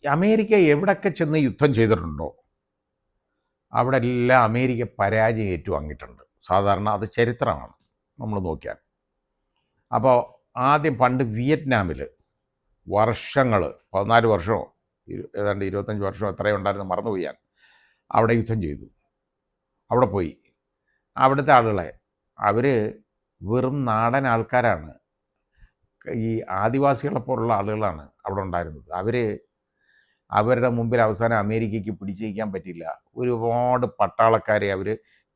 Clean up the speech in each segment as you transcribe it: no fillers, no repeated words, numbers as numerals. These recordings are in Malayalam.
അമേരിക്ക എവിടൊക്കെ ചെന്ന് യുദ്ധം ചെയ്തിട്ടുണ്ടോ അവിടെ എല്ലാം അമേരിക്ക പരാജയം ഏറ്റുവാങ്ങിയിട്ടുണ്ട്. സാധാരണ അത് ചരിത്രമാണ് നമ്മൾ നോക്കിയാൽ. അപ്പോൾ ആദ്യം പണ്ട് വിയറ്റ്നാമിൽ വർഷങ്ങൾ 14 വർഷമോ ഏതാണ്ട് 25 വർഷമോ എത്രയോ ഉണ്ടായിരുന്നു, മറന്നുപോയി ഞാൻ. അവിടെ യുദ്ധം ചെയ്തു. അവിടെ പോയി അവിടുത്തെ ആളുകളെ, അവർ വെറും നാടൻ ആൾക്കാരാണ്, ഈ ആദിവാസികളെപ്പോലുള്ള ആളുകളാണ് അവിടെ ഉണ്ടായിരുന്നത്. അവരുടെ മുമ്പിൽ അവസാനം അമേരിക്കയ്ക്ക് പിടിച്ചിരിക്കാൻ പറ്റില്ല. ഒരുപാട് പട്ടാളക്കാരെ അവർ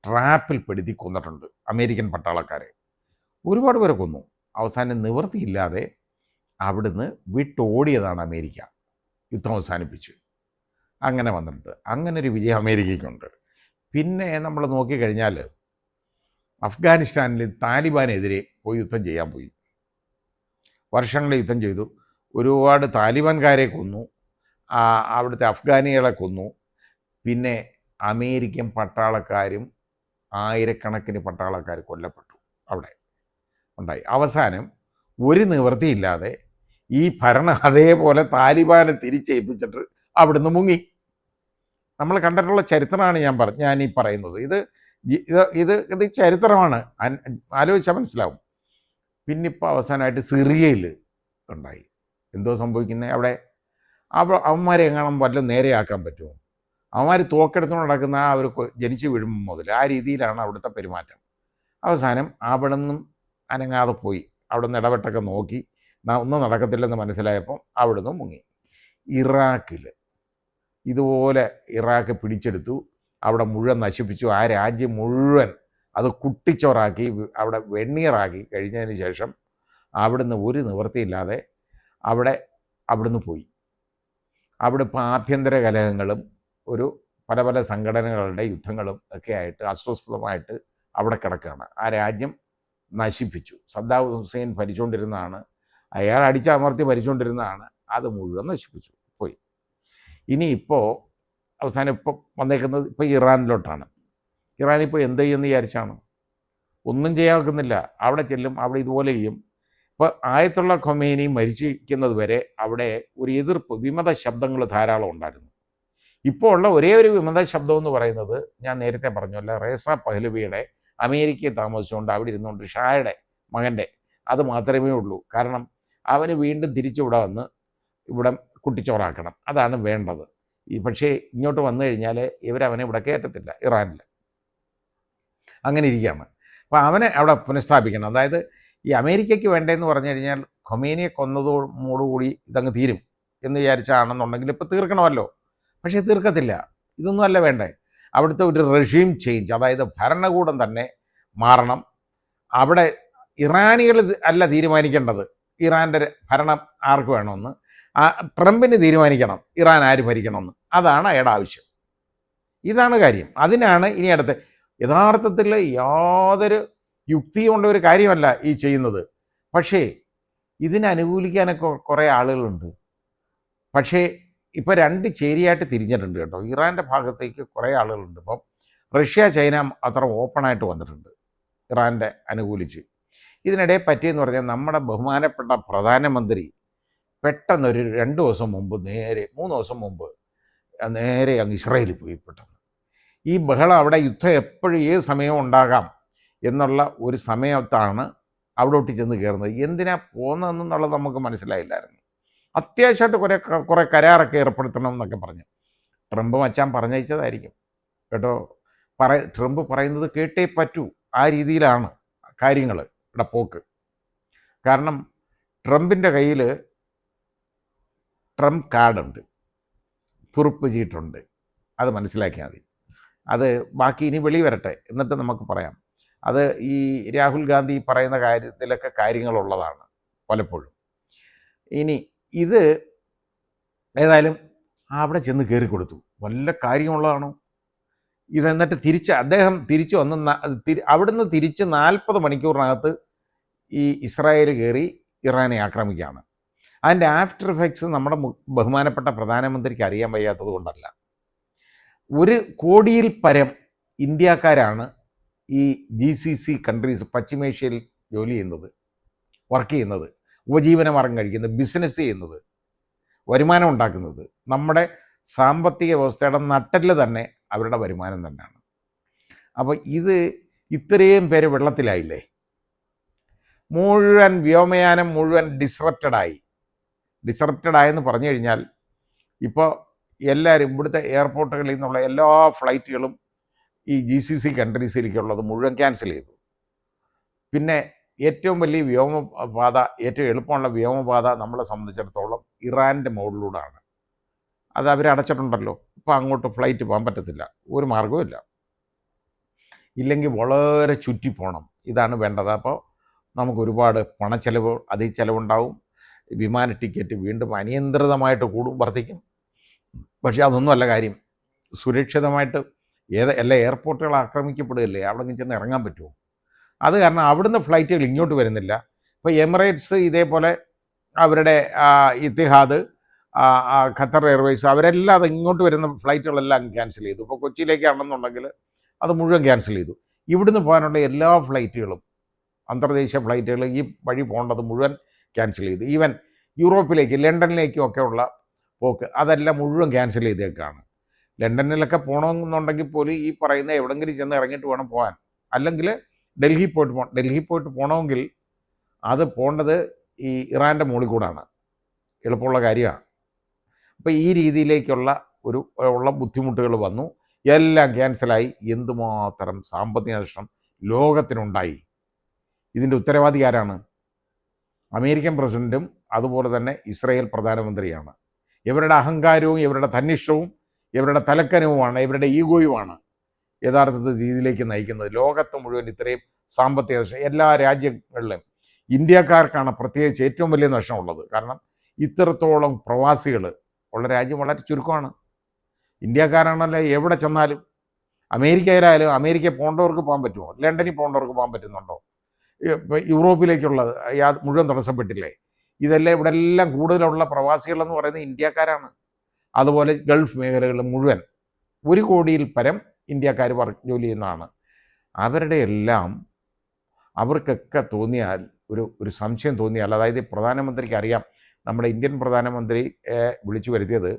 ട്രാപ്പിൽ പെടുത്തി കൊന്നിട്ടുണ്ട്. അമേരിക്കൻ പട്ടാളക്കാരെ ഒരുപാട് പേരെ കൊന്നു. അവസാനം നിവൃത്തിയില്ലാതെ അവിടുന്ന് വിട്ടോടിയതാണ് അമേരിക്ക. യുദ്ധം അവസാനിപ്പിച്ച് അങ്ങനെ വന്നിട്ടുണ്ട്. അങ്ങനെ ഒരു വിജയം അമേരിക്കയ്ക്കുണ്ട്. പിന്നെ നമ്മൾ നോക്കിക്കഴിഞ്ഞാൽ അഫ്ഗാനിസ്ഥാനിൽ താലിബാനെതിരെ പോയി യുദ്ധം ചെയ്യാൻ പോയി. വർഷങ്ങൾ യുദ്ധം ചെയ്തു. ഒരുപാട് താലിബാൻകാരെ കൊന്നു, അവിടുത്തെ അഫ്ഗാനികളെ കൊന്നു. പിന്നെ അമേരിക്കൻ പട്ടാളക്കാരും ആയിരക്കണക്കിന് പട്ടാളക്കാർ കൊല്ലപ്പെട്ടു അവിടെ ഉണ്ടായി. അവസാനം ഒരു നിവൃത്തിയില്ലാതെ ഈ ഭരണം അതേപോലെ താലിബാനെ തിരിച്ചേൽപ്പിച്ചിട്ട് അവിടുന്ന് മുങ്ങി. നമ്മൾ കണ്ടിട്ടുള്ള ചരിത്രമാണ് ഞാൻ ഈ പറയുന്നത്. ഇത് ചരിത്രമാണ്, ആലോചിച്ചാൽ മനസ്സിലാവും. പിന്നിപ്പോൾ അവസാനമായിട്ട് സിറിയയിൽ ഉണ്ടായി. എന്തോ സംഭവിക്കുന്നത് അവിടെ? അവന്മാരെ എങ്ങാനും വല്ലതും നേരെയാക്കാൻ പറ്റുമോ? അവന്മാർ തോക്കെടുത്ത് നടക്കുന്ന അവർ ജനിച്ചു വീഴുമ്പോൾ മുതൽ ആ രീതിയിലാണ് അവിടുത്തെ പെരുമാറ്റം. അവസാനം അവിടെ നിന്നും അനങ്ങാതെ പോയി. അവിടെ നിന്ന് ഇടപെട്ടൊക്കെ നോക്കി ഒന്നും നടക്കത്തില്ലെന്ന് മനസ്സിലായപ്പോൾ അവിടെ നിന്ന് മുങ്ങി. ഇറാഖിൽ ഇതുപോലെ ഇറാഖ് പിടിച്ചെടുത്തു, അവിടെ മുഴുവൻ നശിപ്പിച്ചു. ആ രാജ്യം മുഴുവൻ അത് കുട്ടിച്ചോറാക്കി, അവിടെ വെണ്ണീറാക്കി കഴിഞ്ഞതിന് ശേഷം അവിടുന്ന് ഒരു നിവൃത്തിയില്ലാതെ അവിടുന്ന് പോയി. അവിടെ ഇപ്പോൾ ആഭ്യന്തര കലഹങ്ങളും പല പല സംഘടനകളുടെ യുദ്ധങ്ങളും ഒക്കെ ആയിട്ട് അസ്വസ്ഥമായിട്ട് അവിടെ കിടക്കുകയാണ്. ആ രാജ്യം നശിപ്പിച്ചു. സദ്ദാം ഹുസൈൻ ഭരിച്ചുകൊണ്ടിരുന്നതാണ്, അയാൾ അടിച്ചമർത്തി ഭരിച്ചുകൊണ്ടിരുന്നതാണ്, അത് മുഴുവൻ നശിപ്പിച്ചു പോയി. ഇനിയിപ്പോൾ അവസാനം ഇപ്പം വന്നേക്കുന്നത് ഇപ്പോൾ ഇറാനിലോട്ടാണ്. ഇറാനിപ്പോൾ എന്ത് ചെയ്യുമെന്ന് വിചാരിച്ചാണ്? ഒന്നും ചെയ്യാക്കുന്നില്ല. അവിടെ ചെല്ലും, അവിടെ ഇതുപോലെ ചെയ്യും. ഇപ്പോൾ ആയത്തുള്ള ഖൊമേനി മരിച്ചിരിക്കുന്നത് വരെ അവിടെ ഒരു എതിർപ്പ്, വിമത ശബ്ദങ്ങൾ ധാരാളം ഉണ്ടായിരുന്നു. ഇപ്പോൾ ഉള്ള ഒരേ ഒരു വിമത ശബ്ദം എന്ന് പറയുന്നത് ഞാൻ നേരത്തെ പറഞ്ഞല്ല, റേസ പഹ്ലവിയുടെ അമേരിക്കയിൽ താമസിച്ചുകൊണ്ട് അവിടെ ഇരുന്നുകൊണ്ട് ഷായുടെ മകൻ്റെ അത് മാത്രമേ ഉള്ളൂ. കാരണം അവന് വീണ്ടും തിരിച്ചിവിടെ വന്ന് ഇവിടെ കുട്ടിച്ചോറാക്കണം, അതാണ് വേണ്ടത്. പക്ഷേ ഇങ്ങോട്ട് വന്നു കഴിഞ്ഞാൽ ഇവരവനെ ഇവിടെ കയറ്റത്തില്ല, ഇറാനിൽ അങ്ങനെ ഇരിക്കുകയാണ്. അപ്പോൾ അവനെ അവിടെ പുനഃസ്ഥാപിക്കണം. അതായത് ഈ അമേരിക്കയ്ക്ക് വേണ്ടതെന്ന് പറഞ്ഞു കഴിഞ്ഞാൽ ഖൊമേനിയെ കൊന്നതോടുകൂടി ഇതങ്ങ് തീരും എന്ന് വിചാരിച്ചാണെന്നുണ്ടെങ്കിൽ ഇപ്പോൾ തീർക്കണമല്ലോ. പക്ഷേ തീർക്കത്തില്ല. ഇതൊന്നും അല്ല വേണ്ടേ. അവിടുത്തെ ഒരു റെഷീം ചേഞ്ച്, അതായത് ഭരണകൂടം തന്നെ മാറണം. അവിടെ ഇറാനികൾ അല്ല തീരുമാനിക്കേണ്ടത് ഇറാൻ്റെ ഭരണം ആർക്ക് വേണമെന്ന്, ട്രംപിന് തീരുമാനിക്കണം ഇറാൻ ആര് ഭരിക്കണമെന്ന്. അതാണ് അയാളുടെ ആവശ്യം. ഇതാണ് കാര്യം. അതിനാണ് ഇനി അടുത്ത്. യഥാർത്ഥത്തിൽ യാതൊരു യുക്തിയുമുള്ള ഒരു കാര്യമല്ല ഈ ചെയ്യുന്നത്. പക്ഷേ ഇതിനനുകൂലിക്കാനൊക്കെ കുറേ ആളുകളുണ്ട്. പക്ഷേ ഇപ്പോൾ രണ്ട് ചേരിയായിട്ട് തിരിഞ്ഞിട്ടുണ്ട് കേട്ടോ. ഇറാൻ്റെ ഭാഗത്തേക്ക് കുറേ ആളുകളുണ്ട്. ഇപ്പം റഷ്യ, ചൈന അത്ര ഓപ്പണായിട്ട് വന്നിട്ടുണ്ട് ഇറാൻ്റെ അനുകൂലിച്ച്. ഇതിനിടെ പറ്റിയെന്ന് പറഞ്ഞാൽ നമ്മുടെ ബഹുമാനപ്പെട്ട പ്രധാനമന്ത്രി പെട്ടെന്നൊരു 2 ദിവസം മുമ്പ് 3 ദിവസം മുമ്പ് നേരെ അങ്ങ് ഇസ്രായേലിൽ പോയി. പെട്ടെന്ന് ഈ ബഹളം അവിടെ യുദ്ധം എപ്പോഴും ഏത് സമയവും ഉണ്ടാകാം എന്നുള്ള ഒരു സമയത്താണ് അവിടോട്ട് ചെന്ന് കയറുന്നത്. എന്തിനാ പോകുന്നതെന്നുള്ളത് നമുക്ക് മനസ്സിലായില്ലായിരുന്നു. അത്യാവശ്യമായിട്ട് കുറേ കരാറൊക്കെ ഏർപ്പെടുത്തണം എന്നൊക്കെ പറഞ്ഞു. ട്രംപ് മച്ചാൻ പറഞ്ഞയച്ചതായിരിക്കും കേട്ടോ. ട്രംപ് പറയുന്നത് കേട്ടേ പറ്റൂ. ആ രീതിയിലാണ് കാര്യങ്ങൾ ഇവിടെ പോക്ക്. കാരണം ട്രംപിൻ്റെ കയ്യിൽ ട്രംപ് കാർഡുണ്ട്, തുറുപ്പ് ചീട്ടുണ്ട്. അത് മനസ്സിലാക്കിയാൽ മതി. അത് ബാക്കി ഇനി വെളി വരട്ടെ, എന്നിട്ട് നമുക്ക് പറയാം. അത് ഈ രാഹുൽ ഗാന്ധി പറയുന്ന കാര്യത്തിലൊക്കെ കാര്യങ്ങളുള്ളതാണ് പലപ്പോഴും. ഇനി ഇത് ഏതായാലും അവിടെ ചെന്ന് കയറി കൊടുത്തു. വല്ല കാര്യമുള്ളതാണോ ഇതെന്നിട്ട് അദ്ദേഹം തിരിച്ചു വന്ന് അവിടുന്ന് തിരിച്ച് 40 മണിക്കൂറിനകത്ത് ഈ ഇസ്രായേൽ കയറി ഇറാനെ ആക്രമിക്കുകയാണ്. അതിൻ്റെ ആഫ്റ്റർ എഫക്ട്സ് നമ്മുടെ ബഹുമാനപ്പെട്ട പ്രധാനമന്ത്രിക്ക് അറിയാൻ വയ്യാത്തത് കൊണ്ടല്ല. 1 കോടിയിൽ പരം ഇന്ത്യക്കാരാണ് ഈ GCC കൺട്രീസ്, പശ്ചിമേഷ്യയിൽ ജോലി ചെയ്യുന്നത്, വർക്ക് ചെയ്യുന്നത്, ഉപജീവനമാർഗം കഴിക്കുന്നത്, ബിസിനസ് ചെയ്യുന്നത്. വരുമാനം ഉണ്ടാക്കുന്നത്. നമ്മുടെ സാമ്പത്തിക വ്യവസ്ഥയുടെ നട്ടെല്ല് തന്നെ അവരുടെ വരുമാനം തന്നെയാണ്. അപ്പോൾ ഇത് ഇത്രയും പേര് വെള്ളത്തിലായില്ലേ, മുഴുവൻ വ്യോമയാനം മുഴുവൻ ഡിസ്റപ്റ്റഡായെന്ന് പറഞ്ഞു കഴിഞ്ഞാൽ ഇപ്പോൾ എല്ലാവരും ഇവിടുത്തെ എയർപോർട്ടുകളിൽ നിന്നുള്ള എല്ലാ ഫ്ലൈറ്റുകളും ഈ GCC കൺട്രീസിലേക്കുള്ളത് മുഴുവൻ ക്യാൻസൽ ചെയ്തു. പിന്നെ ഏറ്റവും വലിയ വ്യോമപാത, ഏറ്റവും എളുപ്പമുള്ള വ്യോമപാത നമ്മളെ സംബന്ധിച്ചിടത്തോളം ഇറാൻ്റെ മുകളിലൂടെയാണ്. അത് അവരടച്ചിട്ടുണ്ടല്ലോ. ഇപ്പോൾ അങ്ങോട്ട് ഫ്ലൈറ്റ് പോകാൻ പറ്റത്തില്ല, ഒരു മാർഗവുമില്ല. ഇല്ലെങ്കിൽ വളരെ ചുറ്റിപ്പോണം. ഇതാണ് വേണ്ടത്. അപ്പോൾ നമുക്ക് ഒരുപാട് പണച്ചെലവ്, അധിക ചിലവുണ്ടാവും. വിമാന ടിക്കറ്റ് വീണ്ടും അനിയന്ത്രിതമായിട്ട് വർദ്ധിക്കും. പക്ഷേ അതൊന്നും അല്ല കാര്യം. സുരക്ഷിതമായിട്ട് എല്ലാ എയർപോർട്ടുകൾ ആക്രമിക്കപ്പെടുകയല്ലേ, അവിടെ ചെന്ന് ഇറങ്ങാൻ പറ്റുമോ? അത് കാരണം അവിടുന്ന് ഫ്ലൈറ്റുകൾ ഇങ്ങോട്ട് വരുന്നില്ല. ഇപ്പോൾ എമിറേറ്റ്സ് ഇതേപോലെ അവരുടെ ഇത്തിഹാദ്, ഖത്തർ എയർവേസ്, അവരെല്ലാം അത് ഇങ്ങോട്ട് വരുന്ന ഫ്ലൈറ്റുകളെല്ലാം ക്യാൻസൽ ചെയ്തു. ഇപ്പോൾ കൊച്ചിയിലേക്കാണെന്നുണ്ടെങ്കിൽ അത് മുഴുവൻ ക്യാൻസൽ ചെയ്തു. ഇവിടുന്ന് പോകാനുള്ള എല്ലാ ഫ്ലൈറ്റുകളും, അന്തർദേശീയ ഫ്ലൈറ്റുകൾ ഈ വഴി പോകേണ്ടത് മുഴുവൻ ക്യാൻസൽ ചെയ്തു. ഈവൻ യൂറോപ്പിലേക്ക്, ലണ്ടനിലേക്കും ഒക്കെ ഉള്ള പോക്ക് അതെല്ലാം മുഴുവൻ ക്യാൻസൽ ചെയ്തേക്കാണ്. ലണ്ടനിലൊക്കെ പോകണമെന്നുണ്ടെങ്കിൽ പോലും ഈ പറയുന്ന എവിടെങ്കിലും ചെന്ന് ഇറങ്ങിയിട്ട് വേണം പോകാൻ. അല്ലെങ്കിൽ ഡൽഹി പോയിട്ട് പോകണമെങ്കിൽ അത് പോകേണ്ടത് ഈ ഇറാൻ്റെ മുകളിൽ കൂടാണ്. എളുപ്പമുള്ള കാര്യമാണ്. അപ്പോൾ ഈ രീതിയിലേക്കുള്ള ഉള്ള ബുദ്ധിമുട്ടുകൾ വന്നു. എല്ലാം ക്യാൻസലായി. എന്തുമാത്രം സാമ്പത്തിക നഷ്ടം ലോകത്തിനുണ്ടായി. ഇതിൻ്റെ ഉത്തരവാദി ആരാണ്? അമേരിക്കൻ പ്രസിഡൻറ്റും അതുപോലെ തന്നെ ഇസ്രായേൽ പ്രധാനമന്ത്രിയാണ്. ഇവരുടെ അഹങ്കാരവും ഇവരുടെ തന്നിഷ്ടവും ഇവരുടെ തലക്കനവുമാണ്, ഇവരുടെ ഈഗോയുമാണ് യഥാർത്ഥത്തിൽ രീതിയിലേക്ക് നയിക്കുന്നത്. ലോകത്ത് മുഴുവൻ ഇത്രയും സാമ്പത്തിക നഷ്ടം എല്ലാ രാജ്യങ്ങളിലും ഇന്ത്യക്കാർക്കാണ് പ്രത്യേകിച്ച് ഏറ്റവും വലിയ നഷ്ടമുള്ളത്. കാരണം ഇത്രത്തോളം പ്രവാസികൾ ഉള്ള രാജ്യം വളരെ ചുരുക്കമാണ്. ഇന്ത്യക്കാരാണല്ലോ എവിടെ ചെന്നാലും. അമേരിക്കയിലായാലും അമേരിക്കയിൽ പോകേണ്ടവർക്ക് പോകാൻ പറ്റുമോ? ലണ്ടനിൽ പോകേണ്ടവർക്ക് പോകാൻ പറ്റുന്നുണ്ടോ? യൂറോപ്പിലേക്കുള്ളത് മുഴുവൻ തടസ്സപ്പെട്ടില്ലേ? ഇതെല്ലാം ഇവിടെ എല്ലാം കൂടുതലുള്ള പ്രവാസികളെന്ന് പറയുന്നത് ഇന്ത്യക്കാരാണ്. അതുപോലെ ഗൾഫ് മേഖലകൾ മുഴുവൻ 1 കോടിയിൽ പരം ഇന്ത്യക്കാർ ജോലി ചെയ്യുന്നതാണ്. അവരുടെ എല്ലാം അവർക്കൊക്കെ തോന്നിയാൽ ഒരു സംശയം തോന്നിയാൽ, അതായത് പ്രധാനമന്ത്രിക്ക് അറിയാം നമ്മുടെ ഇന്ത്യൻ പ്രധാനമന്ത്രി വിളിച്ചു വരുത്തിയത്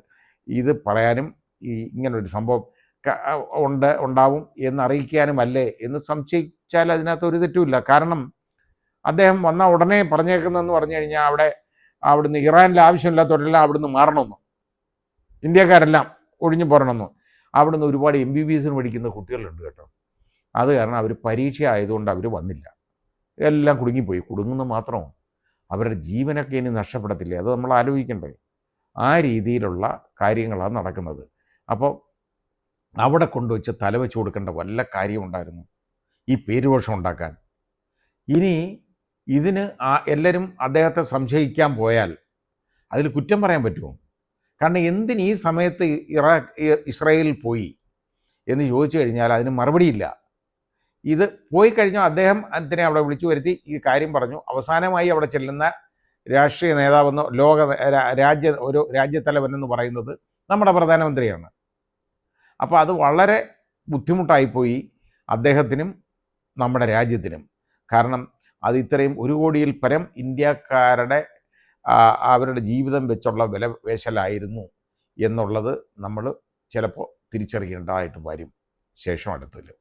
ഇത് പറയാനും ഇങ്ങനൊരു സംഭവം ഉണ്ടാവും എന്നറിയിക്കാനും അല്ലേ എന്ന് സംശയിച്ചാൽ അതിനകത്ത് ഒരു തെറ്റുമില്ല. കാരണം അദ്ദേഹം വന്ന ഉടനെ പറഞ്ഞേക്കുന്നതെന്ന് പറഞ്ഞു കഴിഞ്ഞാൽ അവിടുന്ന് ഇറാനിൽ ആവശ്യമില്ലാത്തവരെല്ലാം അവിടുന്ന് മാറണമെന്ന്, ഇന്ത്യക്കാരെല്ലാം ഒഴിഞ്ഞു പോരണമെന്ന്. അവിടുന്ന് ഒരുപാട് MBBS പഠിക്കുന്ന കുട്ടികളുണ്ട് കേട്ടോ. അത് കാരണം അവർ പരീക്ഷ ആയതുകൊണ്ട് അവർ വന്നില്ല. എല്ലാം കുടുങ്ങിപ്പോയി. കുടുങ്ങുന്നത് മാത്രമോ, അവരുടെ ജീവനൊക്കെ ഇനി നഷ്ടപ്പെടത്തില്ലേ? അത് നമ്മൾ ആലോചിക്കണ്ടേ? ആ രീതിയിലുള്ള കാര്യങ്ങളാണ് നടക്കുന്നത്. അപ്പോൾ അവിടെ കൊണ്ടുവച്ച് തലവെച്ച് കൊടുക്കേണ്ട വല്ല കാര്യമുണ്ടായിരുന്നു ഈ പേരുദോഷം ഉണ്ടാക്കാൻ? ഇനി ഇതിന് എല്ലാവരും അദ്ദേഹത്തെ സംശയിക്കാൻ പോയാൽ അതിൽ കുറ്റം പറയാൻ പറ്റുമോ? കാരണം എന്തിന് ഈ സമയത്ത് ഇസ്രായേലിൽ പോയി എന്ന് ചോദിച്ചു കഴിഞ്ഞാൽ അതിന് മറുപടിയില്ല. ഇത് പോയി കഴിഞ്ഞാൽ അദ്ദേഹം അതിനെ അവിടെ വിളിച്ചു വരുത്തി ഈ കാര്യം പറഞ്ഞു. അവസാനമായി അവിടെ ചെല്ലുന്ന രാഷ്ട്രീയ നേതാവെന്ന് ഒരു രാജ്യത്തലവനെന്ന് പറയുന്നത് നമ്മുടെ പ്രധാനമന്ത്രിയാണ്. അപ്പോൾ അത് വളരെ ബുദ്ധിമുട്ടായിപ്പോയി അദ്ദേഹത്തിനും നമ്മുടെ രാജ്യത്തിനും. കാരണം അത് ഇത്രയും 1 കോടിയിൽ പരം ഇന്ത്യക്കാരുടെ അവരുടെ ജീവിതം വെച്ചുള്ള വിലപേശലായിരുന്നു എന്നുള്ളത് നമ്മൾ ചിലപ്പോൾ തിരിച്ചറിയേണ്ടതായിട്ട് വരും ശേഷം അടുത്തതിൽ.